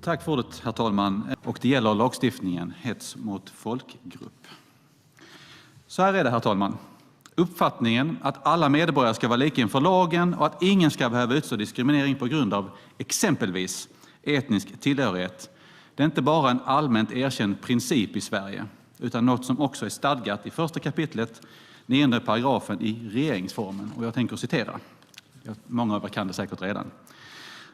Tack för ordet, herr talman. Och det gäller lagstiftningen hets mot folkgrupp. Så här är det, herr talman. Uppfattningen att alla medborgare ska vara lika inför lagen och att ingen ska behöva utstå diskriminering på grund av exempelvis etnisk tillhörighet. Det är inte bara en allmänt erkänd princip i Sverige, utan något som också är stadgat i 1 kapitlet 9 paragrafen i regeringsformen. Och jag tänker citera. Många av er kan det säkert redan.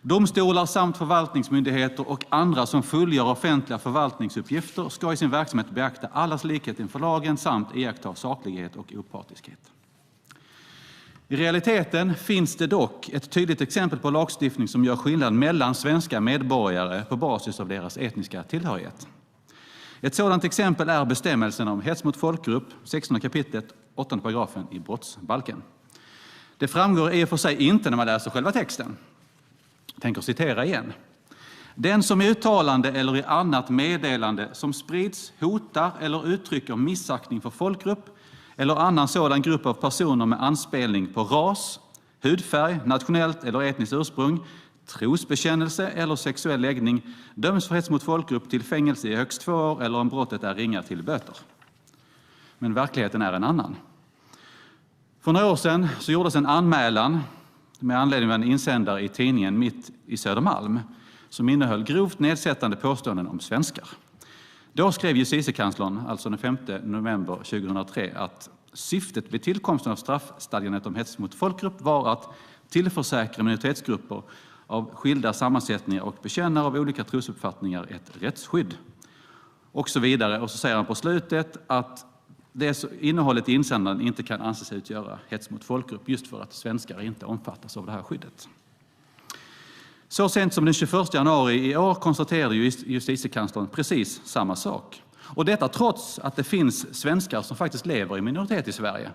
Domstolar samt förvaltningsmyndigheter och andra som fullgör offentliga förvaltningsuppgifter ska i sin verksamhet beakta allas likhet inför lagen samt iaktta saklighet och opartiskhet. I realiteten finns det dock ett tydligt exempel på lagstiftning som gör skillnad mellan svenska medborgare på basis av deras etniska tillhörighet. Ett sådant exempel är bestämmelsen om hets mot folkgrupp, 16 kapitlet, 8 paragrafen i brottsbalken. Det framgår i och för sig inte när man läser själva texten. Jag tänker citera igen. Den som i uttalande eller i annat meddelande som sprids, hotar eller uttrycker missaktning för folkgrupp eller annan sådan grupp av personer med anspelning på ras, hudfärg, nationellt eller etniskt ursprung, trosbekännelse eller sexuell läggning döms för hets mot folkgrupp till fängelse i högst 2 år eller om brottet är ringa till böter. Men verkligheten är en annan. För några år sedan så gjordes en anmälan med anledning av en insändare i tidningen Mitt i Södermalm som innehöll grovt nedsättande påståenden om svenskar. Då skrev justitiekanslern, alltså den 5 november 2003, att syftet vid tillkomsten av straffstadgandet om hets mot folkgrupp var att tillförsäkra minoritetsgrupper av skilda sammansättningar och bekännare av olika trosuppfattningar ett rättsskydd. Och så vidare. Och så säger han på slutet att innehållet i insändaren inte kan anses utgöra hets mot folkgrupp just för att svenskar inte omfattas av det här skyddet. Så sent som den 21 januari i år konstaterade justitiekanslern precis samma sak. Och detta trots att det finns svenskar som faktiskt lever i minoritet i Sverige.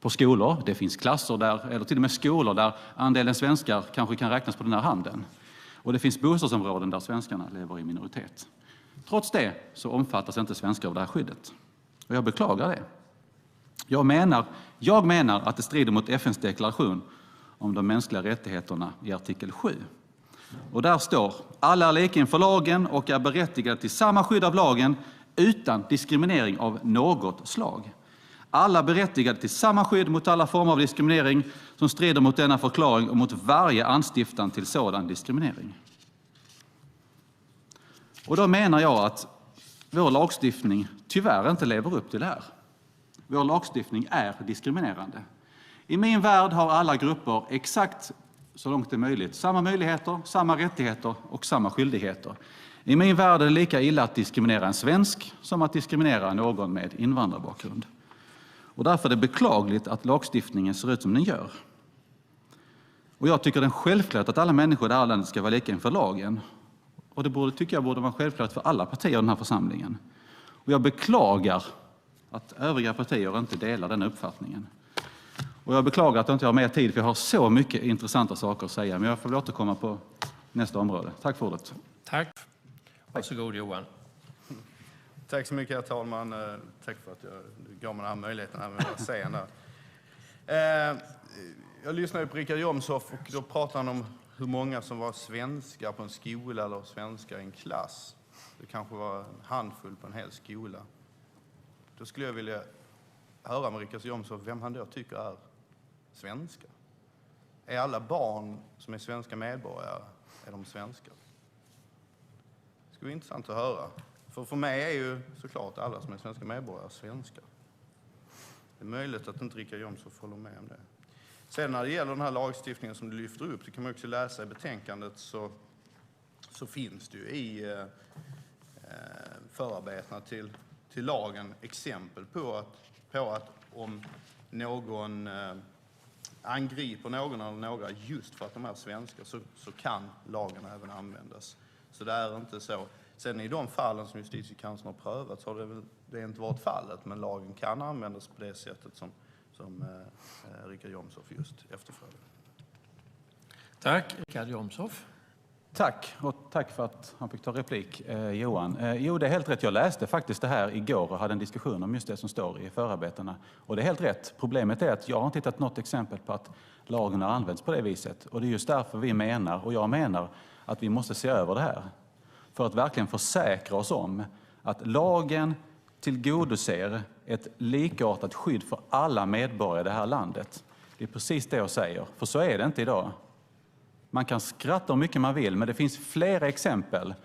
På skolor, det finns klasser där, eller till och med skolor där andelen svenskar kanske kan räknas på den här handen. Och det finns bostadsområden där svenskarna lever i minoritet. Trots det så omfattas inte svenskar av det här skyddet. Och jag beklagar det. Jag menar att det strider mot FN:s deklaration om de mänskliga rättigheterna i artikel 7. Och där står: alla är lika inför lagen och är berättigade till samma skydd av lagen utan diskriminering av något slag. Alla berättigade till samma skydd mot alla former av diskriminering som strider mot denna förklaring och mot varje anstiftan till sådan diskriminering. Och då menar jag att vår lagstiftning tyvärr inte lever upp till det här. Vår lagstiftning är diskriminerande. I min värld har alla grupper exakt så långt det är möjligt samma möjligheter, samma rättigheter och samma skyldigheter. I min värld är det lika illa att diskriminera en svensk som att diskriminera någon med invandrarbakgrund. Och därför är det beklagligt att lagstiftningen ser ut som den gör. Och jag tycker det är självklart att alla människor i det här landet ska vara lika inför lagen. Och det tycker jag borde vara självklart för alla partier i den här församlingen. Och jag beklagar att övriga partier inte delar den uppfattningen. Och jag beklagar att jag inte har mer tid för jag har så mycket intressanta saker att säga. Men jag får väl återkomma på nästa område. Tack för ordet. Tack. Varsågod Johan. Tack så mycket herr talman. Tack för att du gav mig den här möjligheten här med att vara sen där. Jag lyssnade på Richard Jomshof och då pratade han om hur många som var svenskar på en skola eller svenskar i en klass. Det kanske var en handfull på en hel skola. Då skulle jag vilja höra med Richard Jomshof vem han då tycker är svenskar. Är alla barn som är svenska medborgare, är de svenskar? Det skulle vara intressant att höra. För mig är ju såklart alla som är svenska medborgare svenskar. Det är möjligt att inte Richard Jomshof håller med om det. Sen när det gäller den här lagstiftningen som du lyfter upp, det kan man också läsa i betänkandet, så finns det ju i förarbetena till lagen exempel på att om någon angriper någon eller några just för att de är svenskar så kan lagen även användas. Så det är inte så. Sen i de fallen som justitiekanslern har prövat så har det inte varit fallet, men lagen kan användas på det sättet som Richard Jomshof just efterfrågar. Tack, Richard Jomshof. Tack, och tack för att han fick ta replik, Johan. Jo, det är helt rätt. Jag läste faktiskt det här igår och hade en diskussion om just det som står i förarbetena. Och det är helt rätt. Problemet är att jag har inte hittat något exempel på att lagen har använts på det viset. Och det är just därför jag menar att vi måste se över det här. för att verkligen försäkra oss om att lagen tillgodoser ett likartat skydd för alla medborgare i det här landet. Det är precis det jag säger, för så är det inte idag. Man kan skratta hur mycket man vill, men det finns flera exempel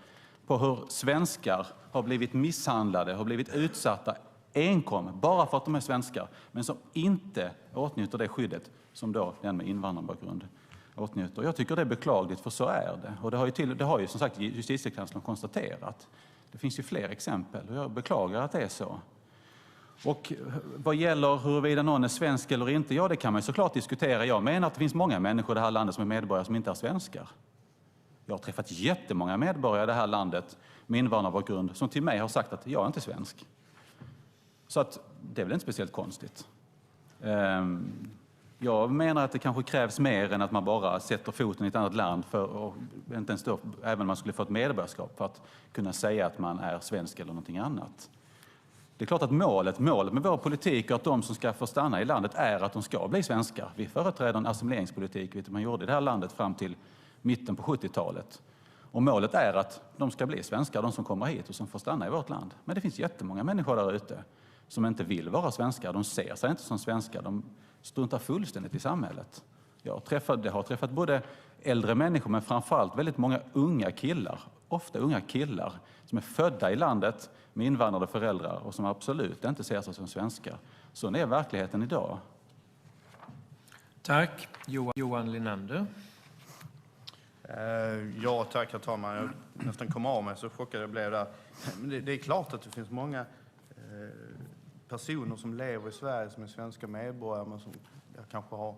på hur svenskar har blivit misshandlade, har blivit utsatta enkom bara för att de är svenskar, men som inte åtnjuter det skyddet som då den med invandrarbakgrund åtnjuter. Jag tycker det är beklagligt, för så är det. Och det har ju som sagt Justitiekanslern konstaterat. Det finns ju fler exempel och jag beklagar att det är så. Och vad gäller huruvida någon är svensk eller inte, ja det kan man såklart diskutera. Jag menar att det finns många människor i det här landet som är medborgare som inte är svenskar. Jag har träffat jättemånga medborgare i det här landet med invandrarbakgrund som till mig har sagt att jag är inte svensk. Så att det är väl inte speciellt konstigt. Jag menar att det kanske krävs mer än att man bara sätter foten i ett annat land och inte ens då, även om man skulle få ett medborgarskap, för att kunna säga att man är svensk eller någonting annat. Det är klart att målet med vår politik och att de som ska få stanna i landet är att de ska bli svenskar. Vi företräder en assimileringspolitik, vilket man gjorde i det här landet fram till mitten på 70-talet. Och målet är att de ska bli svenskar, de som kommer hit och som får stanna i vårt land. Men det finns jättemånga människor där ute som inte vill vara svenskar. De ser sig inte som svenskar. De struntar fullständigt i samhället. Jag har träffat både äldre människor men framförallt väldigt många unga killar. Ofta unga killar som är födda i landet med invandrade föräldrar och som absolut inte ser sig som svenskar. Så är verkligheten idag. Tack. Johan Linander. Ja, tack herr talman. Jag nästan kom av mig så chockad jag blev där. Men det är klart att det finns många personer som lever i Sverige som är svenska medborgare men som kanske har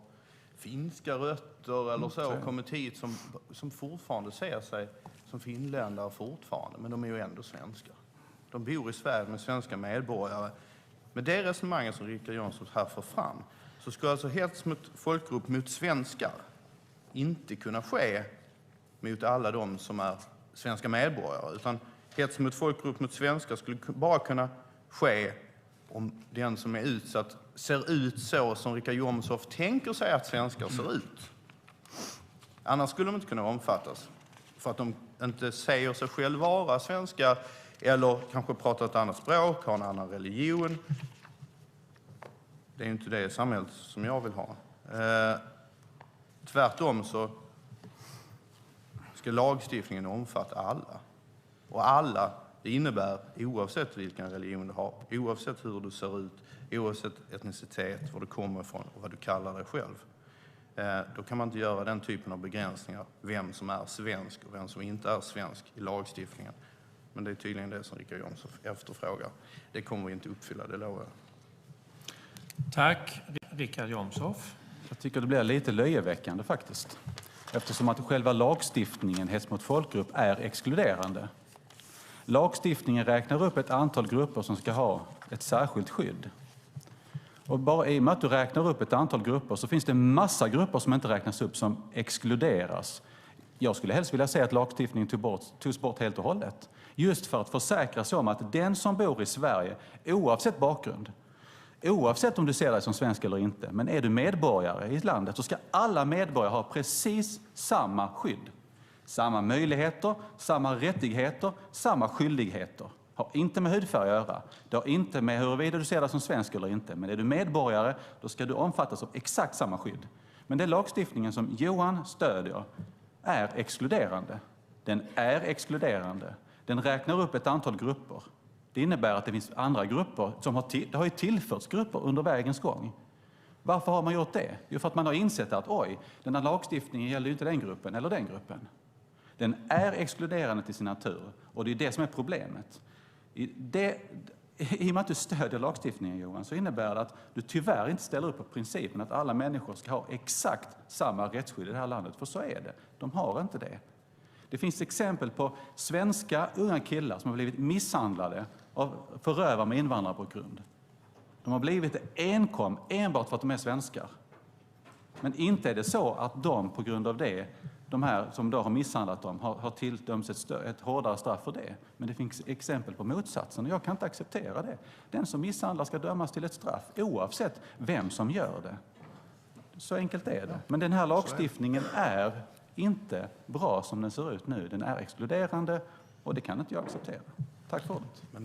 finska rötter eller så och kommit hit som fortfarande ser sig som finländare fortfarande, men de är ju ändå svenskar. De bor i Sverige med svenska medborgare. Med det resonemanget som Richard Jomshof här för fram så ska alltså hets mot folkgrupp mot svenskar inte kunna ske mot alla de som är svenska medborgare, utan hets mot folkgrupp mot svenskar skulle bara kunna ske om den som är utsatt ser ut så som Richard Jomshof tänker sig att svenskar ser ut. Annars skulle de inte kunna omfattas för att de inte säger sig själva vara svenskar eller kanske pratar ett annat språk, har en annan religion. Det är ju inte det samhället som jag vill ha. Tvärtom så ska lagstiftningen omfatta alla. Och alla, det innebär oavsett vilken religion du har, oavsett hur du ser ut, oavsett etnicitet, var du kommer ifrån och vad du kallar dig själv. Då kan man inte göra den typen av begränsningar, vem som är svensk och vem som inte är svensk i lagstiftningen. Men det är tydligen det som Richard Jomshof efterfrågar. Det kommer vi inte uppfylla, det lovar jag. Tack. Richard Jomshof. Jag tycker det blir lite löjeväckande faktiskt. Eftersom att själva lagstiftningen hets mot folkgrupp är exkluderande. Lagstiftningen räknar upp ett antal grupper som ska ha ett särskilt skydd. Och bara i och med att du räknar upp ett antal grupper så finns det en massa grupper som inte räknas upp som exkluderas. Jag skulle helst vilja säga att lagstiftningen togs bort helt och hållet. Just för att försäkra sig om att den som bor i Sverige, oavsett bakgrund, oavsett om du ser dig som svensk eller inte, men är du medborgare i landet så ska alla medborgare ha precis samma skydd. Samma möjligheter, samma rättigheter, samma skyldigheter. Har inte med hudfärg att göra. Det har inte med huruvida du ser dig som svensk eller inte. Men är du medborgare, då ska du omfattas av exakt samma skydd. Men den lagstiftningen som Johan stödjer är exkluderande. Den är exkluderande. Den räknar upp ett antal grupper. Det innebär att det finns andra grupper det har ju tillförts grupper under vägens gång. Varför har man gjort det? Jo, för att man har insett att den här lagstiftningen gäller ju inte den gruppen eller den gruppen. Den är exkluderande till sin natur och det är det som är problemet. I och med att du stödjer lagstiftningen, Johan, så innebär det att du tyvärr inte ställer upp på principen att alla människor ska ha exakt samma rättsskydd i det här landet, för så är det. De har inte det. Det finns exempel på svenska unga killar som har blivit misshandlade av förövare med invandrarbakgrund. De har blivit det enbart för att de är svenskar. Men inte är det så att de på grund av det, de här som då har misshandlat dem, har tilldömts ett hårdare straff för det. Men det finns exempel på motsatsen och jag kan inte acceptera det. Den som misshandlar ska dömas till ett straff oavsett vem som gör det. Så enkelt är det. Men den här lagstiftningen är inte bra som den ser ut nu. Den är exkluderande och det kan inte jag acceptera. Tack för ordet.